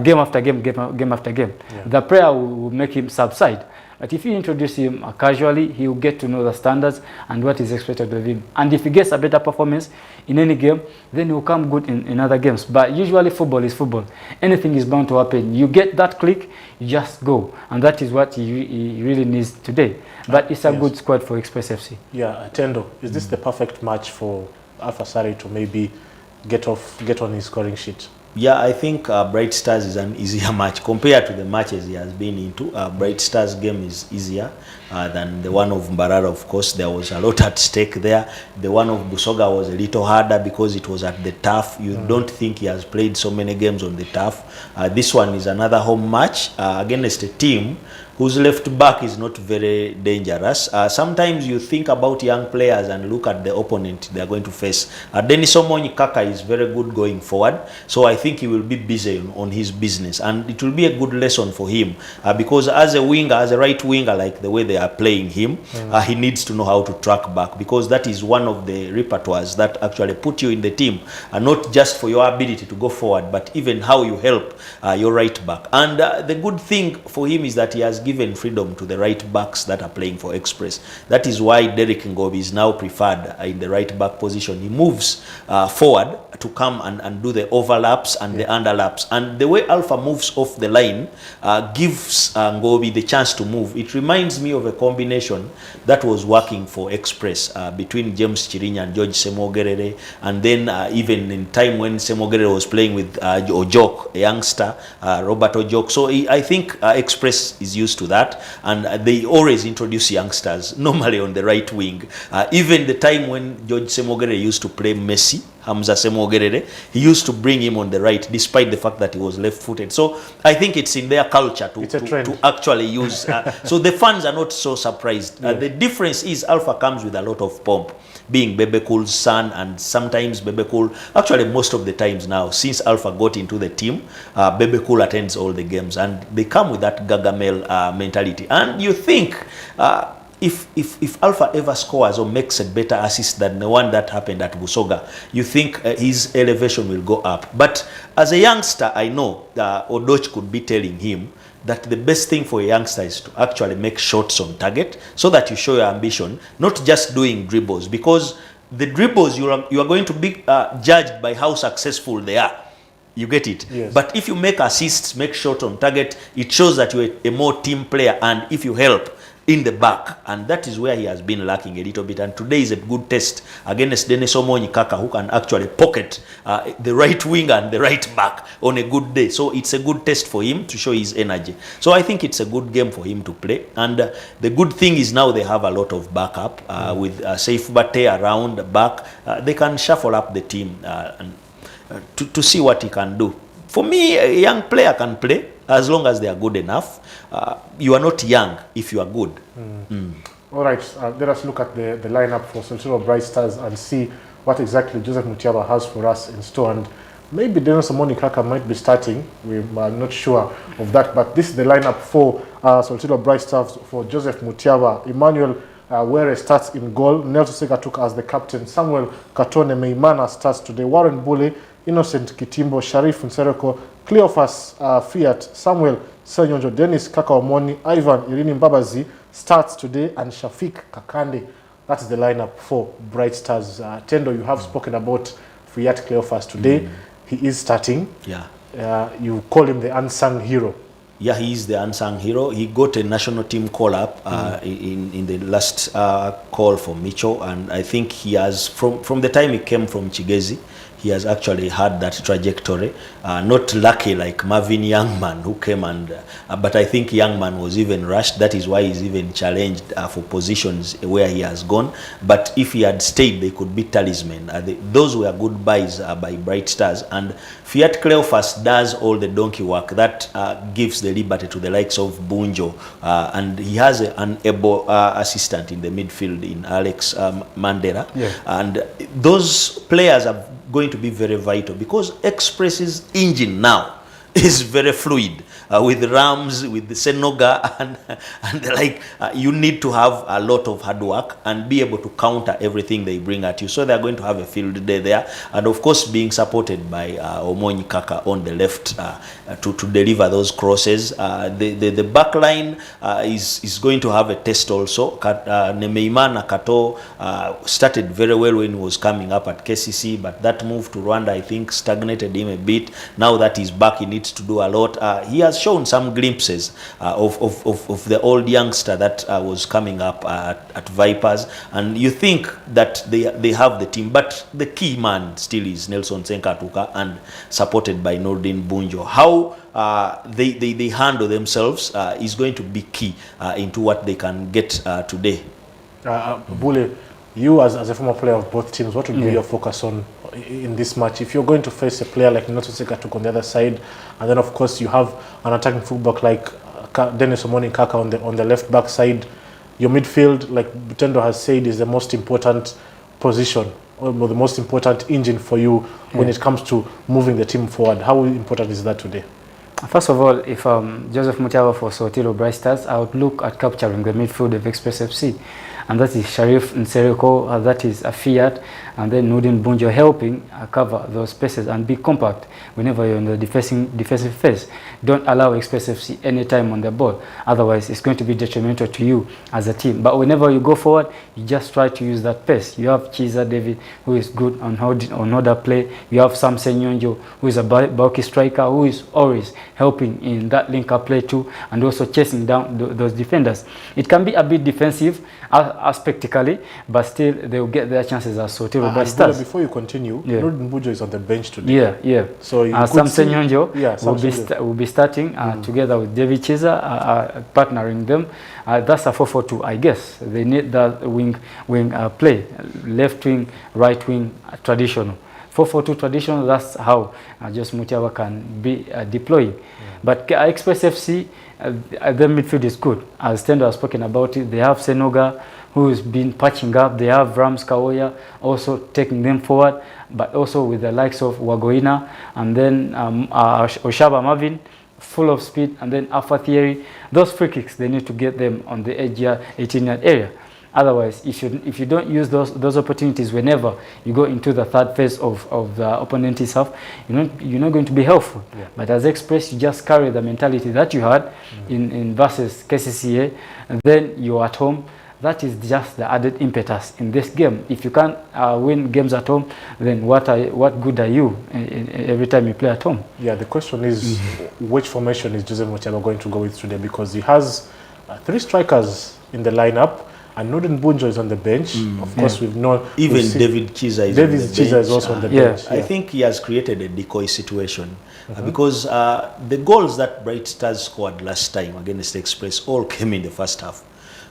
[SPEAKER 2] game after game after game. The player will make him subside. But if you introduce him casually, he will get to know the standards and what is expected of him. And if he gets a better performance in any game, then he will come good in other games. But usually football is football. Anything is bound to happen. You get that click, you just go. And that is what he really needs today. But it's a good squad for Express FC.
[SPEAKER 1] Yeah, Tendo, is this the perfect match for Alpha Sari to maybe get on his scoring sheet?
[SPEAKER 3] Yeah, I think Bright Stars is an easier match compared to the matches he has been into. Bright Stars game is easier than the one of Mbarara. Of course, there was a lot at stake there. The one of Busoga was a little harder because it was at the turf. You don't think he has played so many games on the turf. This one is another home match against a team whose left back is not very dangerous. Sometimes you think about young players and look at the opponent they are going to face. Denis Omonyi Kaka is very good going forward, so I think he will be busy on his business, and it will be a good lesson for him because as a winger, as a right winger, like the way they are playing him, he needs to know how to track back, because that is one of the repertoires that actually put you in the team, not just for your ability to go forward, but even how you help your right back. And the good thing for him is that he has given freedom to the right backs that are playing for Express. That is why Derek Ngobi is now preferred in the right back position. He moves forward to come and do the overlaps and the underlaps. And the way Alpha moves off the line gives Ngobi the chance to move. It reminds me of a combination that was working for Express between James Chirinya and George Semogerere, and then even in time when Semogerere was playing with Ojok, a youngster, Robert Ojok. So I think Express is used to that, and they always introduce youngsters normally on the right wing. Even the time when George Semogerere used to play Messi, Hamza Semogerere, he used to bring him on the right despite the fact that he was left-footed. So I think it's in their culture to actually use. So the fans are not so surprised. The difference is Alpha comes with a lot of pomp, being Bebekul's son, and sometimes Bebekul, actually most of the times now, since Alpha got into the team, Bebekul attends all the games, and they come with that Gargamel mentality. And you think, if Alpha ever scores or makes a better assist than the one that happened at Busoga, you think his elevation will go up. But as a youngster, I know Odoch could be telling him that the best thing for a youngster is to actually make shots on target so that you show your ambition, not just doing dribbles, because the dribbles, you are going to be judged by how successful they are. You get it?
[SPEAKER 1] Yes.
[SPEAKER 3] But if you make assists, make shot on target, it shows that you're a more team player, and if you help in the back, and that is where he has been lacking a little bit. And today is a good test against Dennis Omonyi Kaka, who can actually pocket the right wing and the right back on a good day. So it's a good test for him to show his energy. So I think it's a good game for him to play. And the good thing is now they have a lot of backup with Saif Bate around the back. They can shuffle up the team to see what he can do. For me, a young player can play as long as they are good enough. You are not young if you are good.
[SPEAKER 1] All right, let us look at the lineup for Soltilo Bright Stars and see what exactly Joseph Mutiaba has for us in store. And maybe Dennis Omonyi Kaka might be starting. We are not sure of that, but this is the lineup for Soltilo Bright Stars for Joseph Mutiaba. Emmanuel Were starts in goal. Nelson Sekatuka as the captain. Samuel Katone Meimana starts today. Warren Bule, Innocent Kitimbo, Sharif Nsereko, Cleophas Fiat, Samuel Senyonjo, Dennis Kakaomoni, Ivan Irini Mbabazi starts today, and Shafiq Kakande. That's the lineup for Bright Stars. Tendo, you have spoken about Fiat Cleophas today. He is starting.
[SPEAKER 3] Yeah.
[SPEAKER 1] You call him the unsung hero.
[SPEAKER 3] Yeah, he is the unsung hero. He got a national team call-up in the last call for Micho, and I think he has, from the time he came from Chigezi, he has actually had that trajectory. Not lucky like Marvin Youngman, who came and but I think Youngman was even rushed. That is why he's even challenged for positions where he has gone. But if he had stayed, they could be talisman. Those were good buys by Bright Stars. And Fiat Cleophas does all the donkey work that gives the liberty to the likes of Bunjo, and he has an able assistant in the midfield in Alex Mandela.
[SPEAKER 1] Yeah.
[SPEAKER 3] And those players are going to be very vital, because Express's engine now is very fluid. With Rams, with the Senoga, and like you need to have a lot of hard work and be able to counter everything they bring at you. So they're going to have a field day there, and of course being supported by Omonyi Kaka on the left to deliver those crosses. The back line is going to have a test also. Nemeimana Kato started very well when he was coming up at KCC, but that move to Rwanda, I think, stagnated him a bit. Now that he's back, he needs to do a lot. He has shown some glimpses of the old youngster that was coming up at Vipers, and you think that they have the team, but the key man still is Nelson Senkatuka, and supported by Nordin Bunjo. How they handle themselves is going to be key into what they can get today.
[SPEAKER 1] Bule, you as a former player of both teams, what would be your focus on in this match? If you're going to face a player like Nelson Sekatuka on the other side, and then of course you have an attacking fullback like Dennis Omonyi Kaka on the left back side, your midfield, like Butendo has said, is the most important position, or the most important engine for you when it comes to moving the team forward. How important is that today?
[SPEAKER 2] First of all, if Joseph Mutiaba for Soltilo Bright Stars, I would look at capturing the midfield of Express FC. And that is Sharif Nsereko, that is a Fiat, and then Nudin Bunjo helping cover those spaces and be compact whenever you're in the defensive phase. Don't allow Express FC any time on the ball, otherwise it's going to be detrimental to you as a team. But whenever you go forward, you just try to use that pace. You have Chiza David, who is good on order play. You have Sam Senyonjo, who is a bulky striker, who is always helping in that link-up play too, and also chasing down those defenders. It can be a bit defensive aspectically, but still they will get their chances as Soltilo Bright Stars.
[SPEAKER 1] Before you continue, Nordin Bunjo is on the bench today.
[SPEAKER 2] Yeah.
[SPEAKER 1] So
[SPEAKER 2] Sam Senyonjo will be starting together with David Chiza, partnering them. That's a 4-4-2, I guess. They need that wing play, left wing, right wing, traditional. 4-4-2 traditional, that's how Joseph Mutiaba can be deploying. But Express FC, their midfield is good. As Tendo has spoken about it, they have Senoga, who has been patching up. They have Rams Kawoya also taking them forward, but also with the likes of Wagoina, and then Oshaba Marvin, full of speed, and then Alpha Theory. Those free kicks, they need to get them on the edge 18-yard area. Otherwise, if you don't use those opportunities whenever you go into the third phase of the opponent's half, you're not going to be helpful. But as Express, you just carry the mentality that you had in versus KCCA, and then you're at home. that is just the added impetus in this game. If you can't win games at home, then what good are you every time you play at home?
[SPEAKER 1] Yeah, the question is, which formation is Jose Mutiaba going to go with today? Because he has 3 strikers in the lineup, and Norden Bunjo is on the bench. Of course, we've known...
[SPEAKER 3] Even David Chiza is on the bench.
[SPEAKER 1] is also on the bench.
[SPEAKER 3] I think he has created a decoy situation because the goals that Bright Stars scored last time against Express all came in the first half.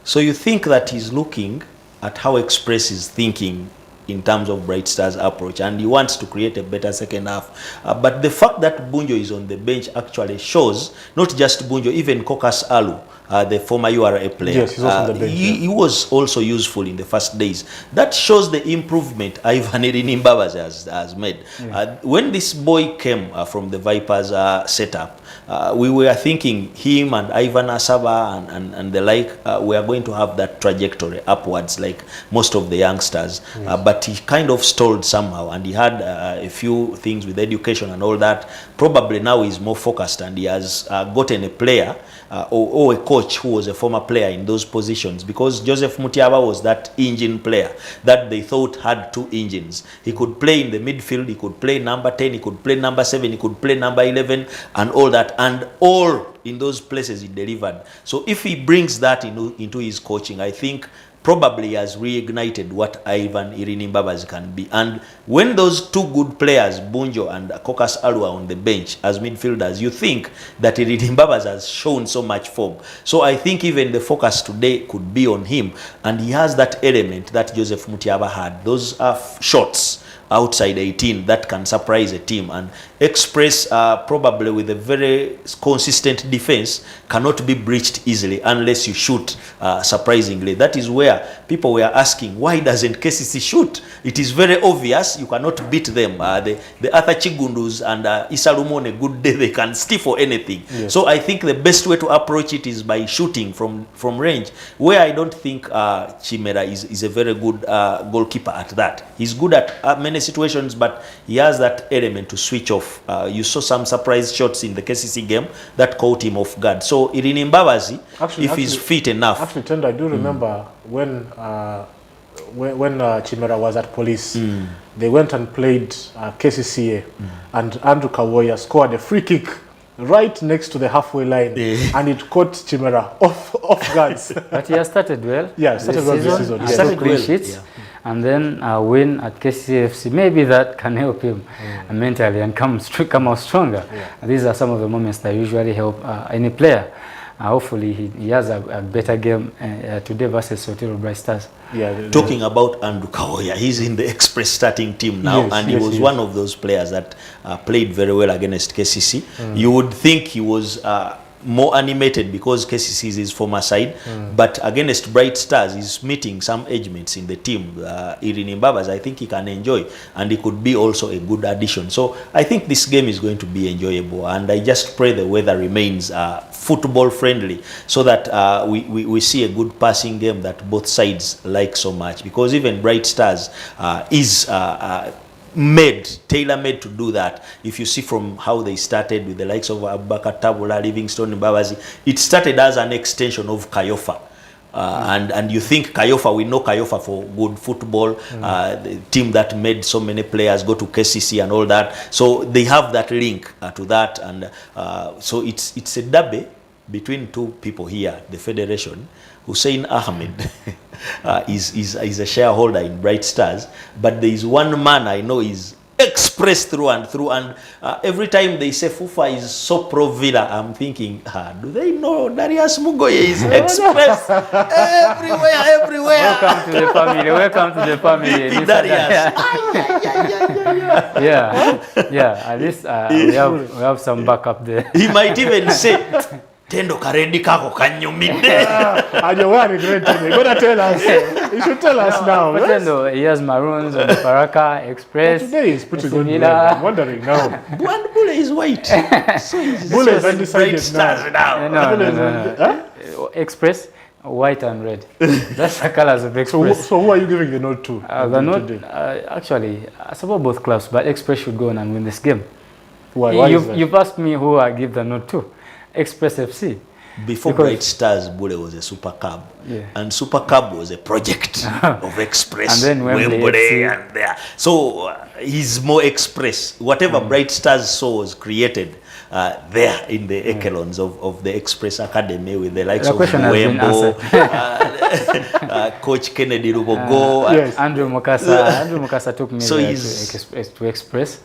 [SPEAKER 3] So you think that he's looking at how Express is thinking in terms of Bright Stars approach, and he wants to create a better second half. But the fact that Bunjo is on the bench actually shows, not just Bunjo, even Kokas Alu, the former URA player.
[SPEAKER 1] Yes, he's also on the bench.
[SPEAKER 3] He was also useful in the first days. That shows the improvement Ivan Irinimbabazi has made. When this boy came from the Vipers setup, we were thinking him and Ivan Asaba and the like, we are going to have that trajectory upwards like most of the youngsters. But he kind of stalled somehow, and he had a few things with education and all that. Probably now he's more focused, and he has gotten a player or a coach who was a former player in those positions, because Joseph Mutiaba was that engine player that they thought had 2 engines. He could play in the midfield, he could play number 10, he could play number 7, he could play number 11 and all that, and all in those places he delivered. So if he brings that into his coaching, I think probably has reignited what Ivan Irinimbabazi can be. And when those 2 good players, Bunjo and Kokas Alu, are on the bench as midfielders, you think that Irinimbabazi has shown so much form. So I think even the focus today could be on him, and he has that element that Joseph Mutiaba had. Those are shots outside 18 that can surprise a team, and Express probably with a very consistent defense cannot be breached easily unless you shoot surprisingly. That is where people were asking, why doesn't KCC shoot? It is very obvious you cannot beat them. The Arthur Chigundus and Isalumo on a good day, they can stifle anything. Yes. So I think the best way to approach it is by shooting from range, where I don't think Chimera is a very good goalkeeper at that. He's good at many situations, but he has that element to switch off. You saw some surprise shots in the KCC game that caught him off guard. So Irinimbabazi, if he's fit enough.
[SPEAKER 1] Actually, Tendo, I do remember when Chimera was at Police, they went and played KCCA, and Andrew Kawoya scored a free kick right next to the halfway line, and it caught Chimera off guards.
[SPEAKER 2] But he has started well.
[SPEAKER 1] Yeah, started well this season.
[SPEAKER 2] He started clean sheets. And then win at KCFC, maybe that can help him mentally and come out stronger. These are some of the moments that usually help any player. Hopefully he has a better game today versus Soltilo Bright Stars.
[SPEAKER 3] Talking about Andrew Kawoya, he's in the Express starting team now, and he was one of those players that played very well against KCC. You would think he was more animated because KCC is his former side, but against Bright Stars, he's meeting some age mates in the team. Irinimbabazi, I think he can enjoy, and he could be also a good addition. So I think this game is going to be enjoyable, and I just pray the weather remains football friendly, so that we see a good passing game that both sides like so much, because even Bright Stars is tailor-made to do that. If you see from how they started with the likes of Abubakar Tabula, Livingstone, Mbabazi, it started as an extension of Kayofa. And you think Kayofa, we know Kayofa for good football, the team that made so many players go to KCC and all that. So they have that link to that, and so it's a derby between 2 people here, the federation. Hussein Ahmed is a shareholder in Bright Stars, but there is one man I know is Express through and through, and every time they say Fufa is so pro Villa, I'm thinking, do they know Darius Mugoye is Express? everywhere.
[SPEAKER 2] Welcome to the family. Welcome to the family.
[SPEAKER 3] Darius.
[SPEAKER 2] At least we have some backup there.
[SPEAKER 3] He might even say, Tendo karedi kako kanyumide.
[SPEAKER 1] You're gonna tell us. You should tell us now.
[SPEAKER 2] But Tendo, he has Maroons on the Baraka, Express.
[SPEAKER 1] But today he's putting on blue. I'm wondering now.
[SPEAKER 3] Bule is white. So
[SPEAKER 1] Bule is undecided now.
[SPEAKER 2] No. Express, white and red. That's the colors of Express.
[SPEAKER 1] So who are you giving the nod to?
[SPEAKER 2] The nod, actually, I support both clubs, but Express should go on and win this game.
[SPEAKER 1] Why is that?
[SPEAKER 2] You've asked me who I give the nod to. Express FC.
[SPEAKER 3] Before
[SPEAKER 2] Because-
[SPEAKER 3] Bright Stars, Bule was a Super Cub.
[SPEAKER 2] Yeah.
[SPEAKER 3] And Super Cub was a project of Express,
[SPEAKER 2] And then Wembley FC.
[SPEAKER 3] and there. So he's more Express. Whatever Bright Stars saw was created there in the echelons of the Express Academy with the likes
[SPEAKER 2] The
[SPEAKER 3] of
[SPEAKER 2] question has been
[SPEAKER 3] Wembo, Coach Kennedy Lubogo.
[SPEAKER 1] Yes.
[SPEAKER 2] Andrew Mukasa took me
[SPEAKER 3] So
[SPEAKER 2] there
[SPEAKER 3] he's-
[SPEAKER 2] to Express.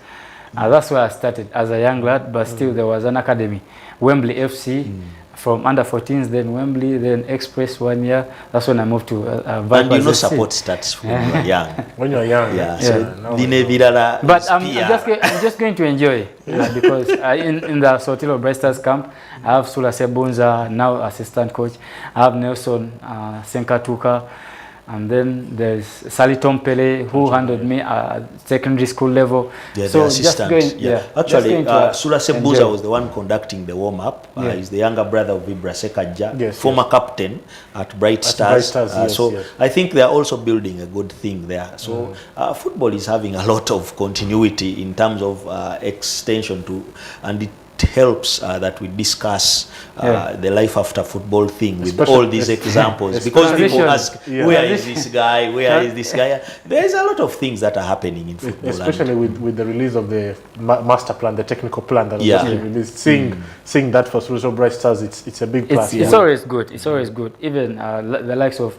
[SPEAKER 2] That's where I started as a young lad, but still there was an academy. Wembley FC, from under 14s, then Wembley, then Express 1 year. That's when I moved to
[SPEAKER 3] And
[SPEAKER 2] Vipers
[SPEAKER 3] you know
[SPEAKER 2] FC.
[SPEAKER 3] support starts when you are young.
[SPEAKER 1] When you're young.
[SPEAKER 3] Yeah,
[SPEAKER 2] Yeah.
[SPEAKER 3] so Dine Virala
[SPEAKER 2] But
[SPEAKER 3] is
[SPEAKER 2] I'm
[SPEAKER 3] PR.
[SPEAKER 2] just going to enjoy because in the Soltilo Bright Stars camp, I have Sula Sebunza, now assistant coach. I have Nelson Senkatuka, and then there's Sally Tompele, who handled me at secondary school level.
[SPEAKER 3] Yeah,
[SPEAKER 2] So
[SPEAKER 3] the
[SPEAKER 2] just
[SPEAKER 3] assistant.
[SPEAKER 2] going,
[SPEAKER 3] Actually,
[SPEAKER 2] just going to,
[SPEAKER 3] Sula Sebuza
[SPEAKER 2] enjoy.
[SPEAKER 3] was the one conducting the warm-up.
[SPEAKER 2] Yeah.
[SPEAKER 3] He's the younger brother of Ibra Sekaja,
[SPEAKER 1] Yes,
[SPEAKER 3] former captain at Bright Stars.
[SPEAKER 1] Bright Stars, yes,
[SPEAKER 3] so
[SPEAKER 1] yes.
[SPEAKER 3] I think they're also building a good thing there. So football is having a lot of continuity in terms of extension to, and it helps that we discuss the life after football thing with
[SPEAKER 1] Especially-
[SPEAKER 3] all these examples, because people ask,
[SPEAKER 1] Yeah.
[SPEAKER 3] where is this guy, where is this guy? There is a lot of things that are happening in football. and-
[SPEAKER 1] Especially with the release of the master plan, the technical plan that was
[SPEAKER 3] Yeah.
[SPEAKER 1] just been released. Seeing that for Soltilo Bright Stars, it's a big plus.
[SPEAKER 2] It's always good. It's always good. Even the likes of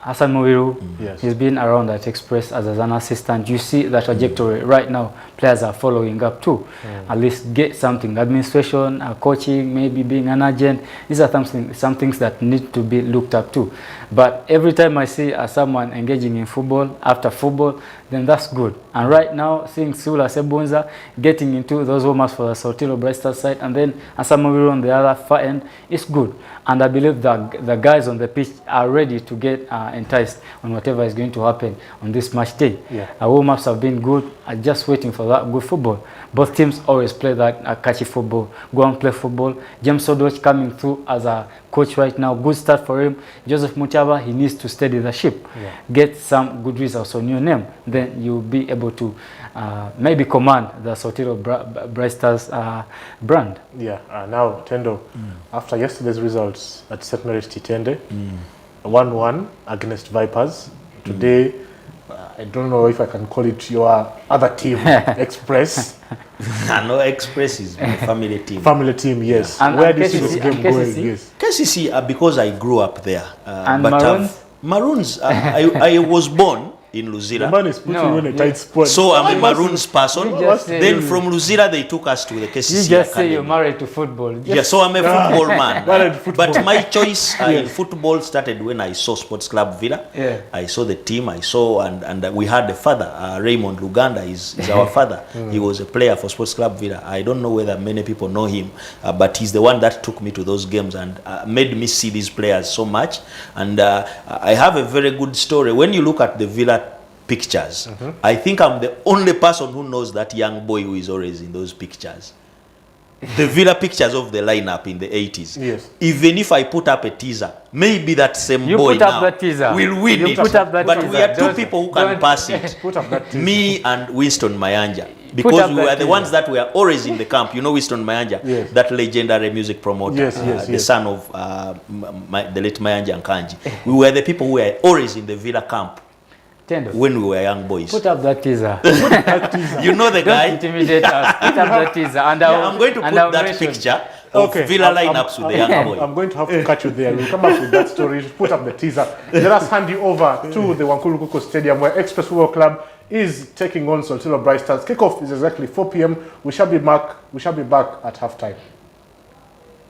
[SPEAKER 2] Hassan Muiru,
[SPEAKER 1] Yes.
[SPEAKER 2] he's been around at Express as an assistant. You see the trajectory right now. Players are following up too. At least get something. Administration, coaching, maybe being an agent. These are some things that need to be looked up to. But every time I see someone engaging in football, after football, then that's good. And right now, seeing Sula Sebunza getting into those warm-ups for the Soltilo Bright Stars side, and then Hassan Muiru on the other far end, it's good. And I believe that the guys on the pitch are ready to get enticed on whatever is going to happen on this match day.
[SPEAKER 1] Yeah.
[SPEAKER 2] Our warm-ups have been good. I'm just waiting for that good football. Both teams always play that catchy football. Go and play football. James Odoch coming through as a coach right now. Good start for him. Joseph Mutaba, he needs to steady the ship.
[SPEAKER 1] Yeah.
[SPEAKER 2] Get some good results on your name. Then you'll be able to maybe command the Soltilo Bright Stars brand.
[SPEAKER 1] Yeah. Now, Tendo, after yesterday's results at St. Mary's Titende, 1-1 against Vipers. Today, I don't know if I can call it your other team, Express.
[SPEAKER 3] No, Express is my family team.
[SPEAKER 1] Family team, yes.
[SPEAKER 2] And
[SPEAKER 1] Where do you see this
[SPEAKER 2] KCC
[SPEAKER 1] game going?
[SPEAKER 2] KCC?
[SPEAKER 1] Yes.
[SPEAKER 3] KCC, because I grew up there.
[SPEAKER 2] And
[SPEAKER 3] but
[SPEAKER 2] Maroons?
[SPEAKER 3] Maroons, I was born in
[SPEAKER 1] The
[SPEAKER 3] Luzira.
[SPEAKER 1] man is putting
[SPEAKER 2] No.
[SPEAKER 1] you in a tight spot.
[SPEAKER 3] So I'm a Maroons person.
[SPEAKER 2] You just say
[SPEAKER 3] Then
[SPEAKER 2] you-
[SPEAKER 3] from Luzira, they took us to the
[SPEAKER 2] You
[SPEAKER 3] KCC
[SPEAKER 2] just say you're
[SPEAKER 3] Academy.
[SPEAKER 2] married to football.
[SPEAKER 3] Yeah, so I'm a football man.
[SPEAKER 1] Married football.
[SPEAKER 3] But my choice in football started when I saw Sports Club Villa.
[SPEAKER 2] Yeah.
[SPEAKER 3] I saw the team, I saw, and we had a father, Raymond Luganda is our father. He was a player for Sports Club Villa. I don't know whether many people know him, but he's the one that took me to those games and made me see these players so much. And I have a very good story. When you look at the Villa pictures, I think I'm the only person who knows that young boy who is always in those pictures. The Villa pictures of the lineup in the 80s.
[SPEAKER 1] Yes.
[SPEAKER 3] Even if I put up a teaser, maybe that same
[SPEAKER 2] You
[SPEAKER 3] boy
[SPEAKER 2] put up
[SPEAKER 3] now
[SPEAKER 2] that teaser.
[SPEAKER 3] will win
[SPEAKER 2] You
[SPEAKER 3] it.
[SPEAKER 2] put up that
[SPEAKER 3] but
[SPEAKER 2] teaser.
[SPEAKER 3] we are two
[SPEAKER 2] Don't-
[SPEAKER 3] people who can
[SPEAKER 2] don't-
[SPEAKER 3] pass it.
[SPEAKER 1] Put up that team.
[SPEAKER 3] Me and Winston Mayanja.
[SPEAKER 2] Put
[SPEAKER 3] Because
[SPEAKER 2] up
[SPEAKER 3] we
[SPEAKER 2] that
[SPEAKER 3] were the
[SPEAKER 2] teaser.
[SPEAKER 3] ones that were always in the camp. You know Winston Mayanja,
[SPEAKER 1] Yes.
[SPEAKER 3] that legendary music promoter,
[SPEAKER 1] Yes,
[SPEAKER 3] the
[SPEAKER 1] yes.
[SPEAKER 3] son of the late Mayanja Nkanji. We were the people who were always in the Villa camp
[SPEAKER 2] Tendo,
[SPEAKER 3] when we were young boys.
[SPEAKER 2] put up that teaser.
[SPEAKER 3] You know the
[SPEAKER 2] Don't
[SPEAKER 3] guy?
[SPEAKER 2] intimidate us. Put up that teaser. And
[SPEAKER 3] Yeah, I'm going to put
[SPEAKER 2] I'll
[SPEAKER 3] that
[SPEAKER 2] mention.
[SPEAKER 3] picture of Villa lineups with the young boy.
[SPEAKER 1] I'm going to have to catch you there. We'll come up with that story. Put up the teaser. Let us hand you over to the Wankulukuku Stadium where Express Football Club is taking on Soltilo Bright Stars. Kickoff is exactly 4 p.m. We shall be back at halftime.